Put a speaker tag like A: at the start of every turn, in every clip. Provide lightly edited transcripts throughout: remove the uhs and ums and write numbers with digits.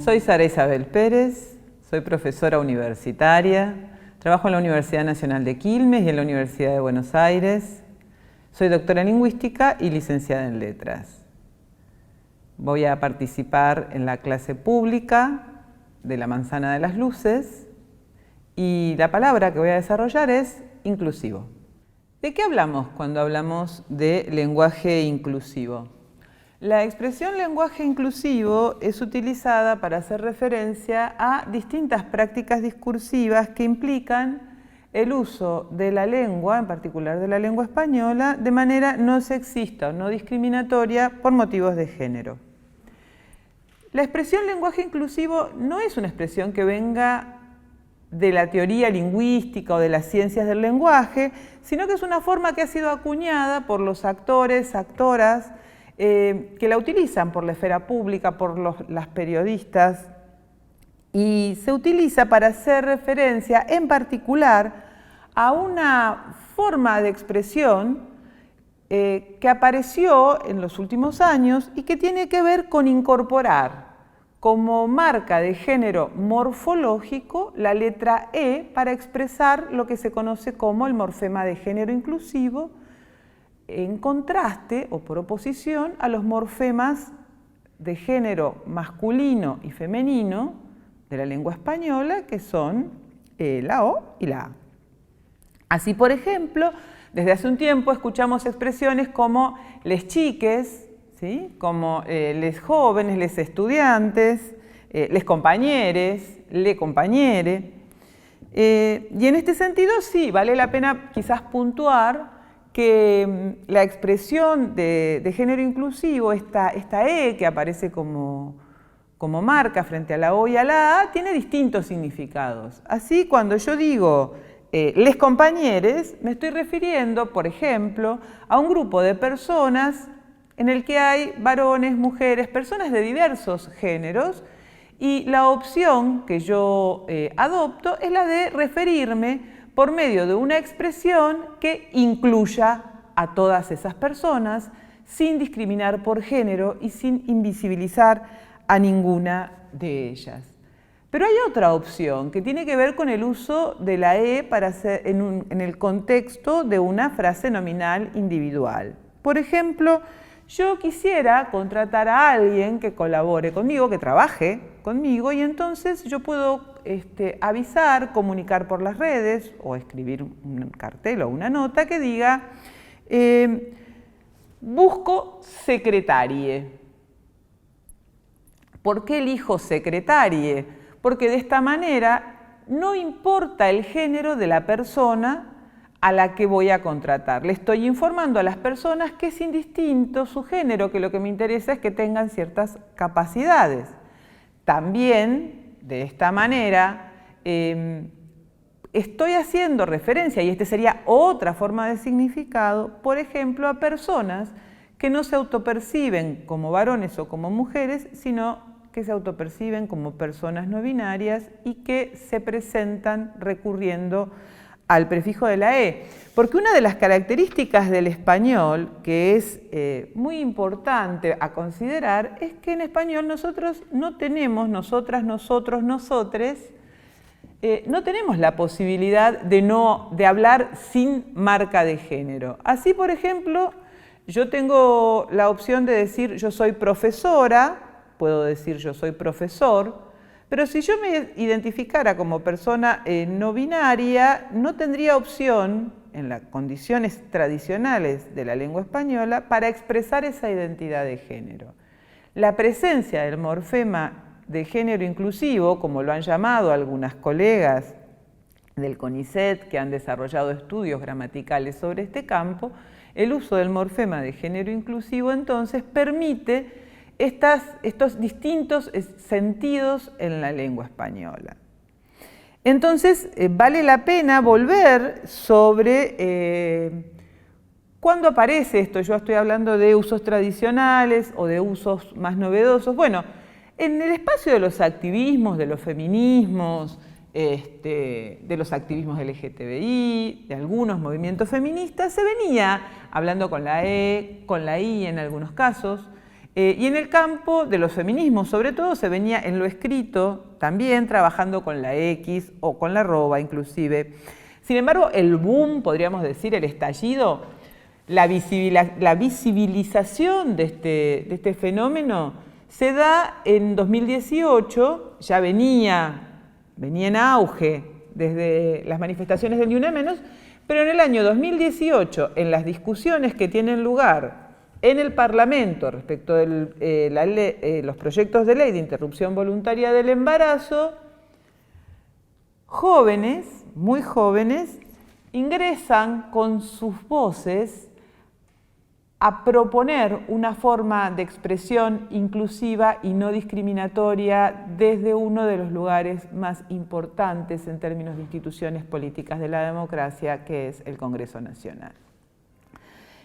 A: Soy Sara Isabel Pérez, soy profesora universitaria, trabajo en la Universidad Nacional de Quilmes y en la Universidad de Buenos Aires. Soy doctora en lingüística y licenciada en letras. Voy a participar en la clase pública de la Manzana de las Luces y la palabra que voy a desarrollar es inclusivo. ¿De qué hablamos cuando hablamos de lenguaje inclusivo? La expresión lenguaje inclusivo es utilizada para hacer referencia a distintas prácticas discursivas que implican el uso de la lengua, en particular de la lengua española, de manera no sexista o no discriminatoria por motivos de género. La expresión lenguaje inclusivo no es una expresión que venga de la teoría lingüística o de las ciencias del lenguaje, sino que es una forma que ha sido acuñada por los actores, actoras, que la utilizan por la esfera pública, por las periodistas, y se utiliza para hacer referencia en particular a una forma de expresión que apareció en los últimos años y que tiene que ver con incorporar como marca de género morfológico la letra E para expresar lo que se conoce como el morfema de género inclusivo, en contraste o por oposición a los morfemas de género masculino y femenino de la lengua española, que son la O y la A. Así, por ejemplo, desde hace un tiempo escuchamos expresiones como les chiques, ¿sí? Como les jóvenes, les estudiantes, les compañeres, le compañere. Y en este sentido sí, vale la pena quizás puntuar que la expresión de género inclusivo, esta E que aparece como marca frente a la O y a la A, tiene distintos significados. Así, cuando yo digo les compañeres, me estoy refiriendo, por ejemplo, a un grupo de personas en el que hay varones, mujeres, personas de diversos géneros, y la opción que yo adopto es la de referirme por medio de una expresión que incluya a todas esas personas sin discriminar por género y sin invisibilizar a ninguna de ellas. Pero hay otra opción que tiene que ver con el uso de la E para hacer en el contexto de una frase nominal individual. Por ejemplo, yo quisiera contratar a alguien que colabore conmigo, que trabaje conmigo, y entonces yo puedo avisar, comunicar por las redes o escribir un cartel o una nota que diga busco secretarie. ¿Por qué elijo secretarie? Porque de esta manera no importa el género de la persona a la que voy a contratar. Le estoy informando a las personas que es indistinto su género, que lo que me interesa es que tengan ciertas capacidades. También, de esta manera, estoy haciendo referencia, y esta sería otra forma de significado, por ejemplo, a personas que no se autoperciben como varones o como mujeres, sino que se autoperciben como personas no binarias y que se presentan recurriendo al prefijo de la E. Porque una de las características del español, que es muy importante a considerar, es que en español nosotros no tenemos, nosotras, nosotros, nosotres, no tenemos la posibilidad de hablar sin marca de género. Así, por ejemplo, yo tengo la opción de decir yo soy profesora, puedo decir yo soy profesor, pero si yo me identificara como persona no binaria, no tendría opción en las condiciones tradicionales de la lengua española para expresar esa identidad de género. La presencia del morfema de género inclusivo, como lo han llamado algunas colegas del CONICET que han desarrollado estudios gramaticales sobre este campo, el uso del morfema de género inclusivo entonces permite estos distintos sentidos en la lengua española. Entonces, vale la pena volver sobre cuándo aparece esto. Yo estoy hablando de usos tradicionales o de usos más novedosos. Bueno, en el espacio de los activismos, de los feminismos, de los activismos LGTBI, de algunos movimientos feministas, se venía hablando con la E, con la I en algunos casos, Y en el campo de los feminismos, sobre todo, se venía en lo escrito, también trabajando con la X o con la arroba inclusive. Sin embargo, el boom, podríamos decir, el estallido, la visibilización de este fenómeno se da en 2018, ya venía en auge desde las manifestaciones del Ni Una Menos, pero en el año 2018, en las discusiones que tienen lugar en el Parlamento respecto de los proyectos de ley de interrupción voluntaria del embarazo, jóvenes, muy jóvenes, ingresan con sus voces a proponer una forma de expresión inclusiva y no discriminatoria desde uno de los lugares más importantes en términos de instituciones políticas de la democracia, que es el Congreso Nacional.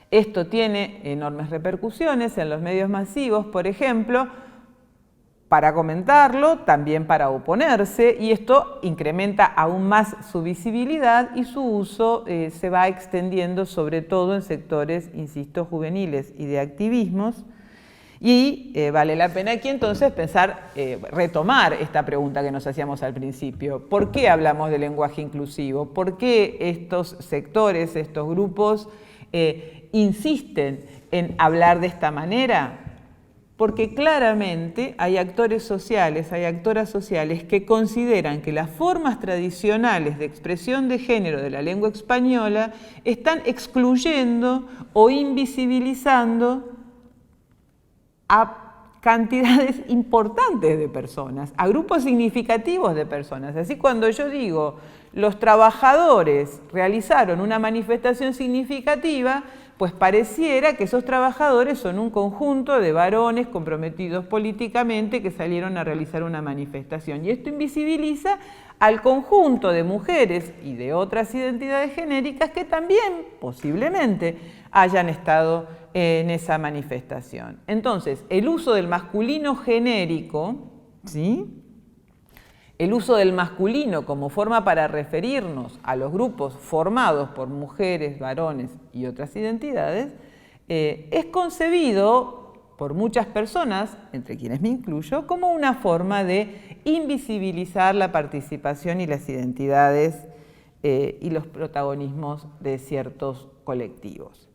A: Esto tiene enormes repercusiones en los medios masivos, por ejemplo, para comentarlo, también para oponerse, y esto incrementa aún más su visibilidad y su uso se va extendiendo sobre todo en sectores, insisto, juveniles y de activismos. Y vale la pena aquí entonces pensar, retomar esta pregunta que nos hacíamos al principio. ¿Por qué hablamos de lenguaje inclusivo? ¿Por qué estos sectores, estos grupos insisten en hablar de esta manera? Porque claramente hay actores sociales, hay actoras sociales que consideran que las formas tradicionales de expresión de género de la lengua española están excluyendo o invisibilizando a cantidades importantes de personas, a grupos significativos de personas. Así, cuando yo digo los trabajadores realizaron una manifestación significativa, pues pareciera que esos trabajadores son un conjunto de varones comprometidos políticamente que salieron a realizar una manifestación. Y esto invisibiliza al conjunto de mujeres y de otras identidades genéricas que también posiblemente hayan estado en esa manifestación. Entonces, el uso del masculino genérico, ¿sí?, el uso del masculino como forma para referirnos a los grupos formados por mujeres, varones y otras identidades, es concebido por muchas personas, entre quienes me incluyo, como una forma de invisibilizar la participación y las identidades y los protagonismos de ciertos colectivos.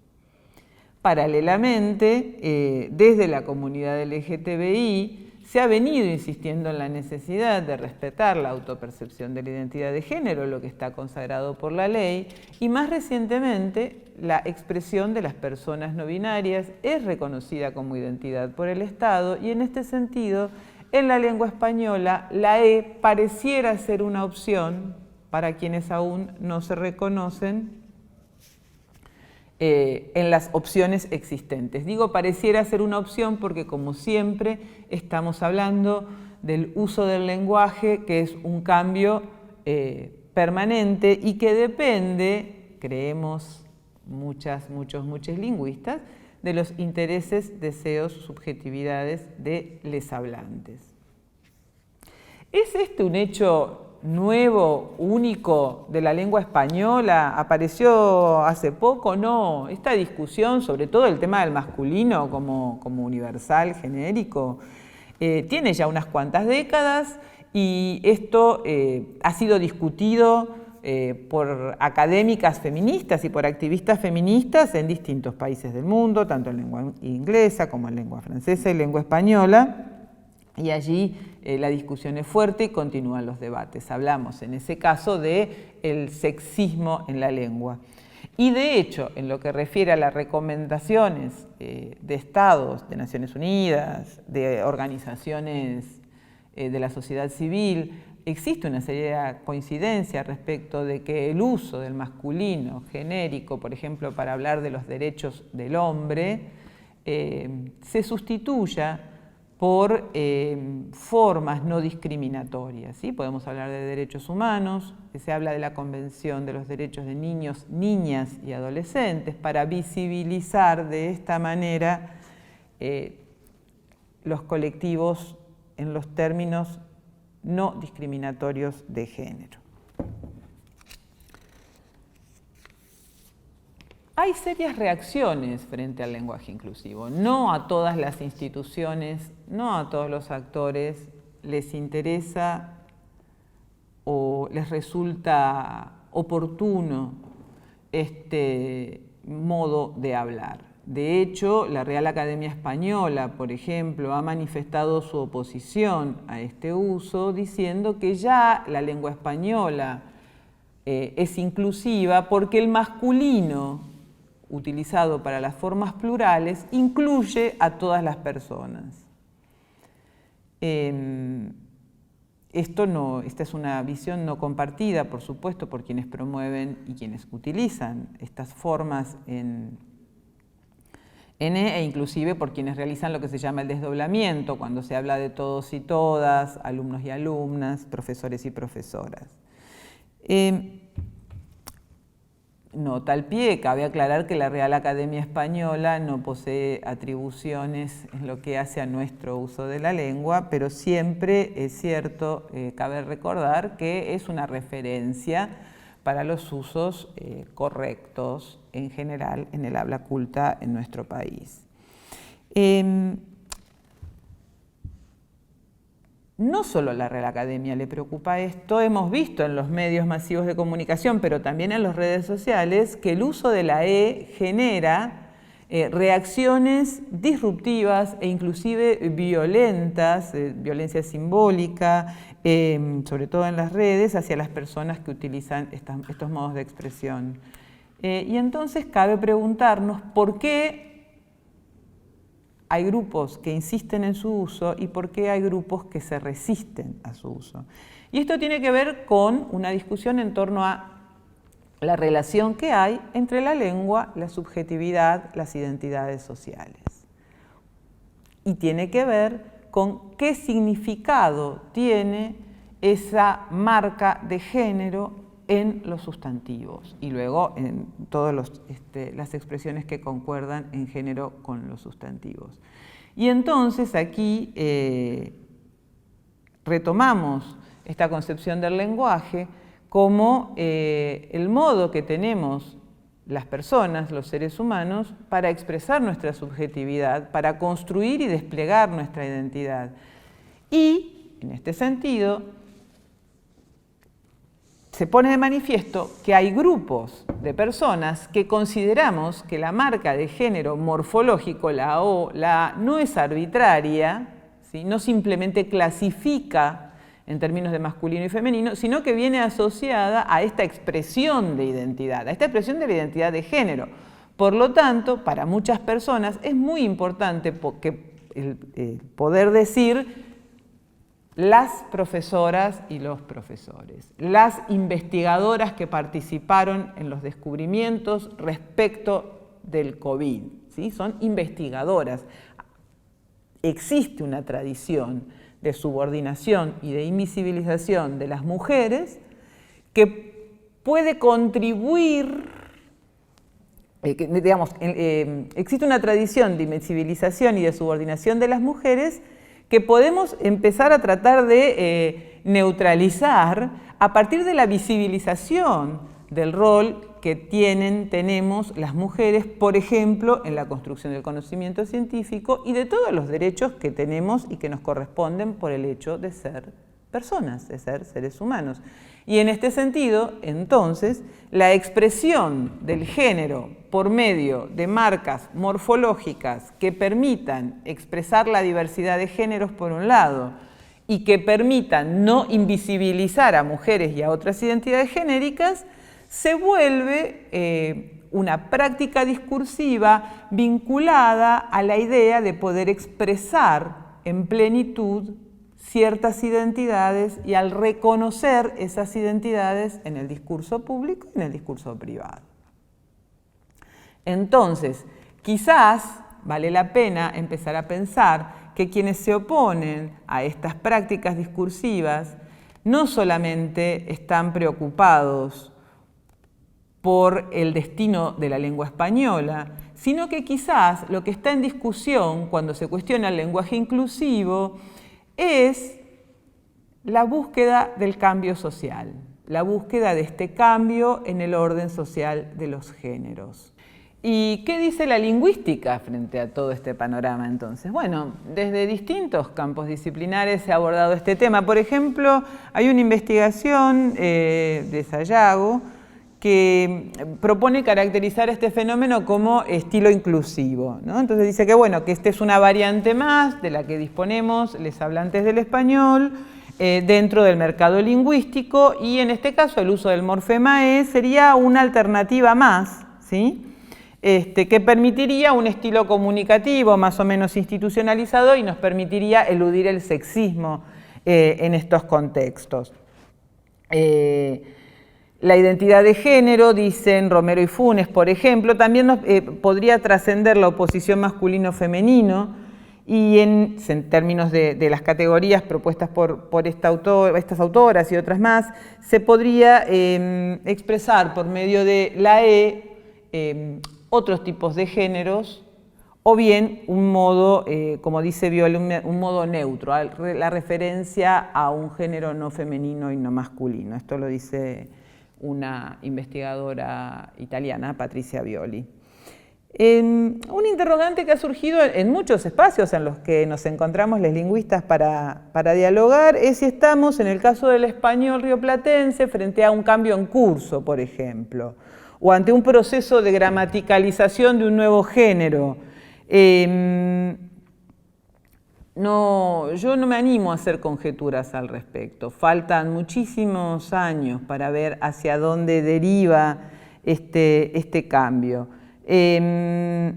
A: Paralelamente, desde la comunidad LGTBI, se ha venido insistiendo en la necesidad de respetar la autopercepción de la identidad de género, lo que está consagrado por la ley, y más recientemente la expresión de las personas no binarias es reconocida como identidad por el Estado, y en este sentido, en la lengua española, la E pareciera ser una opción para quienes aún no se reconocen en las opciones existentes. Digo pareciera ser una opción porque, como siempre, estamos hablando del uso del lenguaje, que es un cambio permanente y que depende, creemos muchos lingüistas, de los intereses, deseos, subjetividades de les hablantes. ¿Es este un hecho nuevo, único de la lengua española? ¿Apareció hace poco? No. Esta discusión, sobre todo el tema del masculino como universal, genérico, tiene ya unas cuantas décadas y esto ha sido discutido por académicas feministas y por activistas feministas en distintos países del mundo, tanto en lengua inglesa como en lengua francesa y lengua española. Y allí la discusión es fuerte y continúan los debates. Hablamos en ese caso del sexismo en la lengua. Y de hecho, en lo que refiere a las recomendaciones de estados, de Naciones Unidas, de organizaciones de la sociedad civil, existe una seria coincidencia respecto de que el uso del masculino genérico, por ejemplo, para hablar de los derechos del hombre, se sustituya por formas no discriminatorias, ¿sí? Podemos hablar de derechos humanos, que se habla de la Convención de los Derechos de Niños, Niñas y Adolescentes, para visibilizar de esta manera los colectivos en los términos no discriminatorios de género. Hay serias reacciones frente al lenguaje inclusivo. No a todas las instituciones, no a todos los actores les interesa o les resulta oportuno este modo de hablar. De hecho, la Real Academia Española, por ejemplo, ha manifestado su oposición a este uso, diciendo que ya la lengua española es inclusiva porque el masculino utilizado para las formas plurales incluye a todas las personas. Esta es una visión no compartida, por supuesto, por quienes promueven y quienes utilizan estas formas e inclusive por quienes realizan lo que se llama el desdoblamiento, cuando se habla de todos y todas, alumnos y alumnas, profesores y profesoras. Nota al pie, cabe aclarar que la Real Academia Española no posee atribuciones en lo que hace a nuestro uso de la lengua, pero siempre es cierto, cabe recordar que es una referencia para los usos correctos en general en el habla culta en nuestro país. No solo a la Real Academia le preocupa esto, hemos visto en los medios masivos de comunicación, pero también en las redes sociales, que el uso de la E genera reacciones disruptivas e inclusive violentas, violencia simbólica, sobre todo en las redes, hacia las personas que utilizan estos modos de expresión. Y entonces cabe preguntarnos por qué hay grupos que insisten en su uso y por qué hay grupos que se resisten a su uso. Y esto tiene que ver con una discusión en torno a la relación que hay entre la lengua, la subjetividad, las identidades sociales. Y tiene que ver con qué significado tiene esa marca de género en los sustantivos y luego en todas las expresiones que concuerdan en género con los sustantivos. Y entonces aquí retomamos esta concepción del lenguaje como el modo que tenemos las personas, los seres humanos, para expresar nuestra subjetividad, para construir y desplegar nuestra identidad. Y, en este sentido, se pone de manifiesto que hay grupos de personas que consideramos que la marca de género morfológico, la O, la A, no es arbitraria, ¿sí? No simplemente clasifica en términos de masculino y femenino, sino que viene asociada a esta expresión de identidad, a esta expresión de la identidad de género. Por lo tanto, para muchas personas es muy importante poder decir las profesoras y los profesores, las investigadoras que participaron en los descubrimientos respecto del COVID, ¿sí? Son investigadoras. Existe una tradición de subordinación y de invisibilización de las mujeres que puede contribuir, existe una tradición de invisibilización y de subordinación de las mujeres que podemos empezar a tratar de neutralizar a partir de la visibilización del rol que tenemos las mujeres, por ejemplo, en la construcción del conocimiento científico y de todos los derechos que tenemos y que nos corresponden por el hecho de ser personas, de ser seres humanos. Y en este sentido, entonces, la expresión del género por medio de marcas morfológicas que permitan expresar la diversidad de géneros por un lado y que permitan no invisibilizar a mujeres y a otras identidades genéricas, se vuelve una práctica discursiva vinculada a la idea de poder expresar en plenitud ciertas identidades y al reconocer esas identidades en el discurso público y en el discurso privado. Entonces, quizás vale la pena empezar a pensar que quienes se oponen a estas prácticas discursivas no solamente están preocupados por el destino de la lengua española, sino que quizás lo que está en discusión cuando se cuestiona el lenguaje inclusivo es la búsqueda del cambio social, la búsqueda de este cambio en el orden social de los géneros. ¿Y qué dice la lingüística frente a todo este panorama entonces? Bueno, desde distintos campos disciplinares se ha abordado este tema. Por ejemplo, hay una investigación de Sayago que propone caracterizar este fenómeno como estilo inclusivo, ¿no? Entonces dice que, bueno, que esta es una variante más de la que disponemos los hablantes del español dentro del mercado lingüístico, y en este caso el uso del morfema E sería una alternativa más, ¿sí? Que permitiría un estilo comunicativo más o menos institucionalizado y nos permitiría eludir el sexismo en estos contextos. La identidad de género, dicen Romero y Funes, por ejemplo, también podría trascender la oposición masculino-femenino, y en términos de las categorías propuestas por estas autoras y otras más, se podría expresar por medio de la E otros tipos de géneros, o bien un modo, como dice Violi, un modo neutro, la referencia a un género no femenino y no masculino. Esto lo dice una investigadora italiana, Patricia Violi. Un interrogante que ha surgido en muchos espacios en los que nos encontramos los lingüistas para dialogar es si estamos, en el caso del español rioplatense, frente a un cambio en curso, por ejemplo, o ante un proceso de gramaticalización de un nuevo género. Yo no me animo a hacer conjeturas al respecto. Faltan muchísimos años para ver hacia dónde deriva este cambio.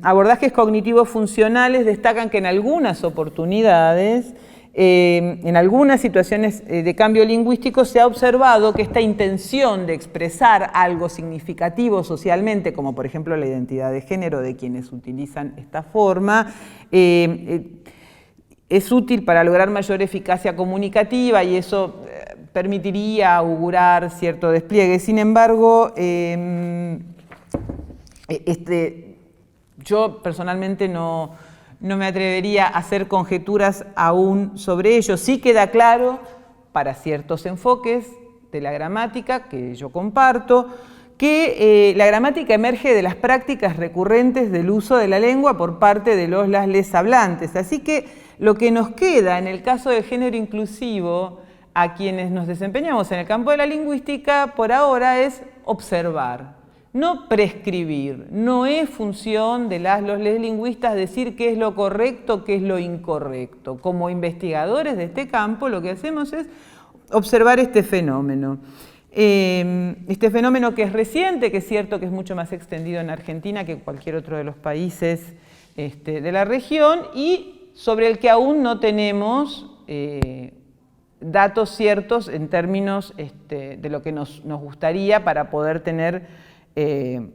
A: Abordajes cognitivos funcionales destacan que en algunas oportunidades, en algunas situaciones de cambio lingüístico, se ha observado que esta intención de expresar algo significativo socialmente, como por ejemplo la identidad de género de quienes utilizan esta forma, es útil para lograr mayor eficacia comunicativa, y eso permitiría augurar cierto despliegue. Sin embargo, yo personalmente no me atrevería a hacer conjeturas aún sobre ello. Sí queda claro, para ciertos enfoques de la gramática que yo comparto, que la gramática emerge de las prácticas recurrentes del uso de la lengua por parte de les hablantes. Así que lo que nos queda en el caso del género inclusivo, a quienes nos desempeñamos en el campo de la lingüística, por ahora es observar, no prescribir. No es función de los lingüistas decir qué es lo correcto, qué es lo incorrecto. Como investigadores de este campo, lo que hacemos es observar este fenómeno. Este fenómeno que es reciente, que es cierto que es mucho más extendido en Argentina que en cualquier otro de los países de la región, y sobre el que aún no tenemos datos ciertos en términos de lo que nos gustaría para poder tener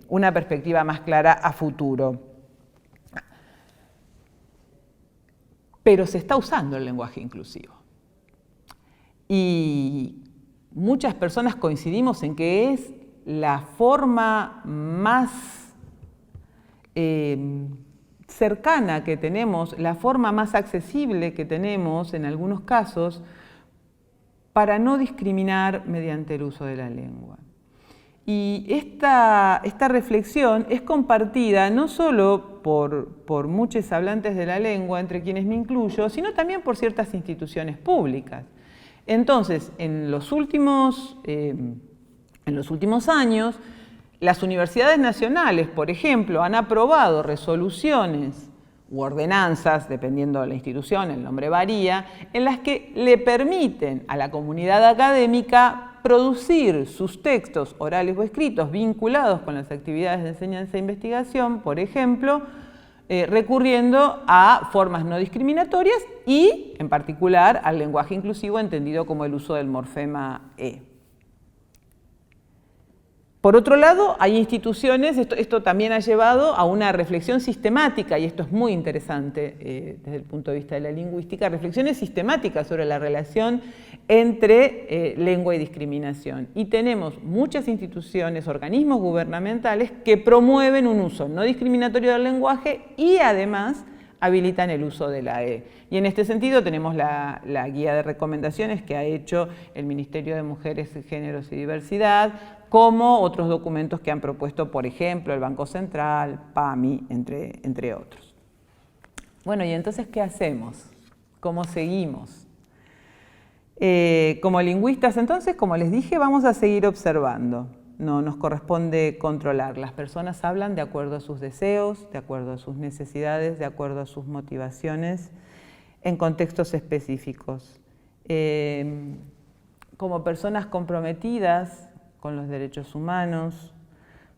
A: una perspectiva más clara a futuro. Pero se está usando el lenguaje inclusivo. Y muchas personas coincidimos en que es la forma más cercana que tenemos, la forma más accesible que tenemos en algunos casos para no discriminar mediante el uso de la lengua. Y esta reflexión es compartida no solo por muchos hablantes de la lengua, entre quienes me incluyo, sino también por ciertas instituciones públicas. Entonces, en los últimos años, las universidades nacionales, por ejemplo, han aprobado resoluciones u ordenanzas, dependiendo de la institución, el nombre varía, en las que le permiten a la comunidad académica producir sus textos orales o escritos vinculados con las actividades de enseñanza e investigación, por ejemplo, recurriendo a formas no discriminatorias y, en particular, al lenguaje inclusivo entendido como el uso del morfema E. Por otro lado, hay instituciones, esto también ha llevado a una reflexión sistemática, y esto es muy interesante desde el punto de vista de la lingüística, reflexiones sistemáticas sobre la relación entre lengua y discriminación. Y tenemos muchas instituciones, organismos gubernamentales que promueven un uso no discriminatorio del lenguaje y además habilitan el uso de la E. Y en este sentido tenemos la guía de recomendaciones que ha hecho el Ministerio de Mujeres, Géneros y Diversidad como otros documentos que han propuesto, por ejemplo, el Banco Central, PAMI, entre otros. Bueno, ¿y entonces qué hacemos? ¿Cómo seguimos? Como lingüistas, entonces, como les dije, vamos a seguir observando. No nos corresponde controlar. Las personas hablan de acuerdo a sus deseos, de acuerdo a sus necesidades, de acuerdo a sus motivaciones, en contextos específicos. Como personas comprometidas con los derechos humanos,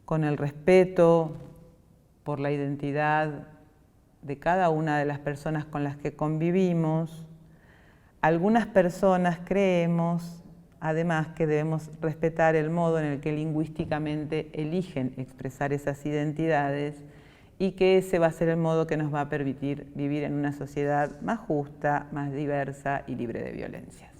A: con el respeto por la identidad de cada una de las personas con las que convivimos, algunas personas creemos, además, que debemos respetar el modo en el que lingüísticamente eligen expresar esas identidades y que ese va a ser el modo que nos va a permitir vivir en una sociedad más justa, más diversa y libre de violencias.